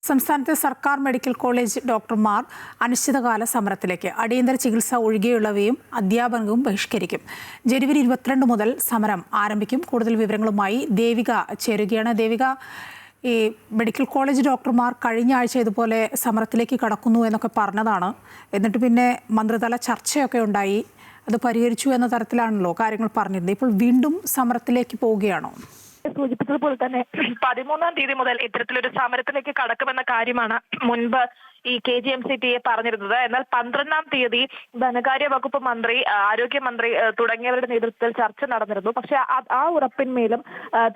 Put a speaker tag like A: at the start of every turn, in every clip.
A: സംസ്ഥാനത്തെ സർക്കാർ medical college ഡോക്ടർമാർ അനിശ്ചിതകാല സമരത്തിലേക്ക്. അടിയന്തര ചികിത്സ ഒഴികെയുള്ളവയും അധ്യാപനവും ബഹിഷ്കരിക്കും. ജനുവരി 22 മുതൽ സമരം ആരംഭിക്കും. കൂടുതൽ വിവരങ്ങളുമായി ദേവിക ചേരുകയാണ്. ദേവിക, ഈ മെഡിക്കൽ കോളേജ് ഡോക്ടർമാർ കഴിഞ്ഞ ആഴ്ച ഇതുപോലെ സമരത്തിലേക്ക് കടക്കുന്നു എന്നൊക്കെ പറഞ്ഞതാണ്. എന്നിട്ട് പിന്നെ മന്ത്രിതല ചർച്ചയൊക്കെ ഉണ്ടായി. അത് പരിഹരിച്ചു എന്ന തരത്തിലാണല്ലോ കാര്യങ്ങൾ പറഞ്ഞിരുന്നത്. ഇപ്പോൾ വീണ്ടും സമരത്തിലേക്ക് പോവുകയാണോ?
B: സൂചിപ്പിച്ചതുപോലെ തന്നെ 13-ാം തീയതി മുതൽ ഇത്തരത്തിലൊരു സമരത്തിലേക്ക് കടക്കുമെന്ന കാര്യമാണ് മുൻപ് ഈ KGMCTA പറഞ്ഞിരുന്നത്. എന്നാൽ 12-ാം തീയതി ധനകാര്യ വകുപ്പ് മന്ത്രി, ആരോഗ്യമന്ത്രി തുടങ്ങിയവരുടെ നേതൃത്വത്തിൽ ചർച്ച നടന്നിരുന്നു. പക്ഷെ ആ ഉറപ്പിന്മേലും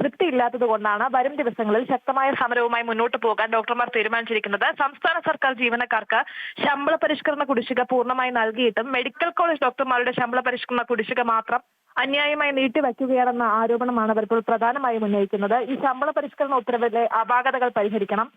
B: തൃപ്തിയില്ലാത്തത് കൊണ്ടാണ് വരും ദിവസങ്ങളിൽ ശക്തമായ സമരവുമായി മുന്നോട്ട് പോകാൻ ഡോക്ടർമാർ തീരുമാനിച്ചിരിക്കുന്നത്. സംസ്ഥാന സർക്കാർ ജീവനക്കാർക്ക് ശമ്പള പരിഷ്കരണ കുടിശ്ശിക പൂർണ്ണമായി നൽകിയിട്ടും മെഡിക്കൽ കോളേജ് ഡോക്ടർമാരുടെ ശമ്പള പരിഷ്കരണ കുടിശ്ശിക മാത്രം അന്യായമായി നീട്ടിവെക്കുകയാണെന്ന ആരോപണമാണ് അവർ ഇപ്പോൾ പ്രധാനമായും ഉന്നയിക്കുന്നത്. ഈ ശമ്പള പരിഷ്കരണ ഉത്തരവിലെ അപാകതകൾ പരിഹരിക്കണം,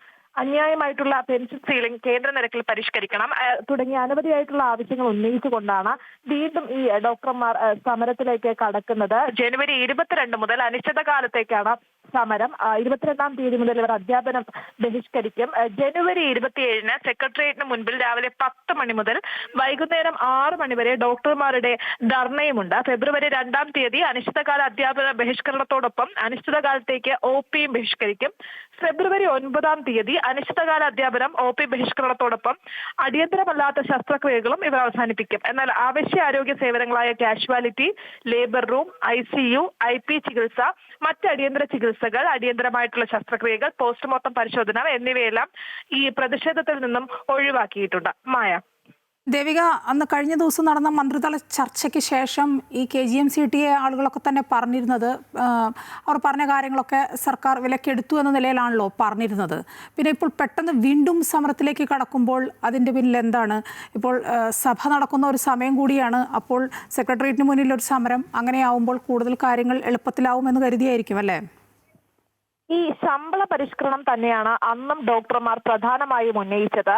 B: അന്യായമായിട്ടുള്ള പെൻഷൻ സീലിംഗ് കേന്ദ്ര നിരക്കിൽ പരിഷ്കരിക്കണം തുടങ്ങിയ അനവധിയായിട്ടുള്ള ആവശ്യങ്ങൾ ഉന്നയിച്ചുകൊണ്ടാണ് വീണ്ടും ഈ ഡോക്ടർമാർ സമരത്തിലേക്ക് കടക്കുന്നത്. ജനുവരി 22 മുതൽ അനിശ്ചിതകാലത്തേക്കാണ് സമരം. 22-ാം തീയതി മുതൽ ഇവർ അധ്യാപനം ബഹിഷ്കരിക്കും. ജനുവരി 27-ന് സെക്രട്ടേറിയറ്റിന് മുൻപിൽ രാവിലെ 10 മണി മുതൽ വൈകുന്നേരം 6 മണി വരെ ഡോക്ടർമാരുടെ ധർണയുമുണ്ട്. ഫെബ്രുവരി 2-ാം തീയതി അനിശ്ചിതകാല അധ്യാപന ബഹിഷ്കരണത്തോടൊപ്പം അനിശ്ചിതകാലത്തേക്ക് OPയും ബഹിഷ്കരിക്കും. ഫെബ്രുവരി 9-ാം തീയതി അനിശ്ചിതകാല അധ്യാപനം OP ബഹിഷ്കരണത്തോടൊപ്പം അടിയന്തരമല്ലാത്ത ശസ്ത്രക്രിയകളും ഇവർ അവസാനിപ്പിക്കും. എന്നാൽ ആവശ്യാരോഗ്യ സേവനങ്ങളായ casualty, labour room, ICU, IP ചികിത്സ, മറ്റ് അടിയന്തര ചികിത്സകൾ, അടിയന്തരമായിട്ടുള്ള ശസ്ത്രക്രിയകൾ, പോസ്റ്റ്മോർട്ടം പരിശോധന എന്നിവയെല്ലാം ഈ പ്രതിഷേധത്തിൽ നിന്നും ഒഴിവാക്കിയിട്ടുണ്ട്. മായ.
A: ദേവിക, അന്ന് കഴിഞ്ഞ ദിവസം നടന്ന മന്ത്രിതല ചർച്ചയ്ക്ക് ശേഷം ഈ KGMCTA ആളുകളൊക്കെ തന്നെ പറഞ്ഞിരുന്നത്, അവർ പറഞ്ഞ കാര്യങ്ങളൊക്കെ സർക്കാർ വിലക്കെടുത്തു എന്ന നിലയിലാണല്ലോ പറഞ്ഞിരുന്നത്. പിന്നെ ഇപ്പോൾ പെട്ടെന്ന് വീണ്ടും സമരത്തിലേക്ക് കടക്കുമ്പോൾ അതിൻ്റെ പിന്നിൽ എന്താണ്? ഇപ്പോൾ സഭ നടക്കുന്ന ഒരു സമയം കൂടിയാണ്. അപ്പോൾ സെക്രട്ടേറിയറ്റിന് മുന്നിൽ ഒരു സമരം, അങ്ങനെയാവുമ്പോൾ കൂടുതൽ കാര്യങ്ങൾ എളുപ്പത്തിലാവുമെന്ന് കരുതിയായിരിക്കും അല്ലേ?
B: ഈ ശമ്പള പരിഷ്കരണം തന്നെയാണ് അന്നും ഡോക്ടർമാർ പ്രധാനമായും ഉന്നയിച്ചത്.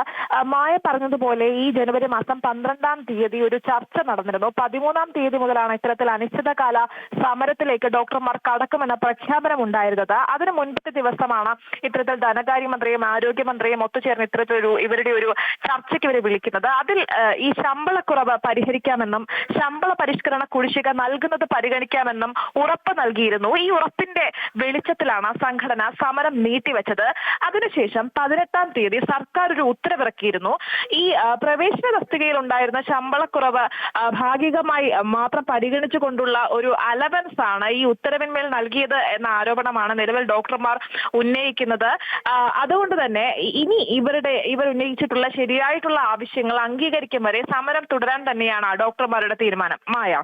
B: മായ പറഞ്ഞതുപോലെ ഈ ജനുവരി മാസം 12-ാം തീയതി ഒരു ചർച്ച നടന്നിരുന്നു. 13-ാം തീയതി മുതലാണ് ഇത്തരത്തിൽ അനിശ്ചിതകാല സമരത്തിലേക്ക് ഡോക്ടർമാർ കടക്കുമെന്ന പ്രഖ്യാപനം ഉണ്ടായിരുന്നത്. അതിന് മുൻപത്തെ ദിവസമാണ് ഇത്തരത്തിൽ ധനകാര്യമന്ത്രിയും ആരോഗ്യമന്ത്രിയും ഒത്തുചേർന്ന് ഇവരുടെ ഒരു ചർച്ചയ്ക്ക് ഇവരെ വിളിക്കുന്നത്. അതിൽ ഈ ശമ്പളക്കുറവ് പരിഹരിക്കാമെന്നും ശമ്പള പരിഷ്കരണ കുടിശ്ശിക നൽകുന്നത് പരിഗണിക്കാമെന്നും ഉറപ്പ് നൽകിയിരുന്നു. ഈ ഉറപ്പിന്റെ വെളിച്ചത്തിലാണ് സംഘടന സമരം നീട്ടിവെച്ചത്. അതിനുശേഷം 18-ാം തീയതി സർക്കാർ ഒരു ഉത്തരവിറക്കിയിരുന്നു. ഈ പ്രവേശന തസ്തികയിൽ ഉണ്ടായിരുന്ന ശമ്പളക്കുറവ് ഭാഗികമായി മാത്രം പരിഗണിച്ചുകൊണ്ടുള്ള ഒരു അലവൻസ് ആണ് ഈ ഉത്തരവിന്മേൽ നൽകിയത് എന്ന ആരോപണമാണ് നിലവിൽ ഡോക്ടർമാർ ഉന്നയിക്കുന്നത്. അതുകൊണ്ട് തന്നെ ഇനി ഇവർ ഉന്നയിച്ചിട്ടുള്ള ശരിയായിട്ടുള്ള ആവശ്യങ്ങൾ അംഗീകരിക്കും വരെ സമരം തുടരാൻ തന്നെയാണ് ഡോക്ടർമാരുടെ തീരുമാനം. മായ.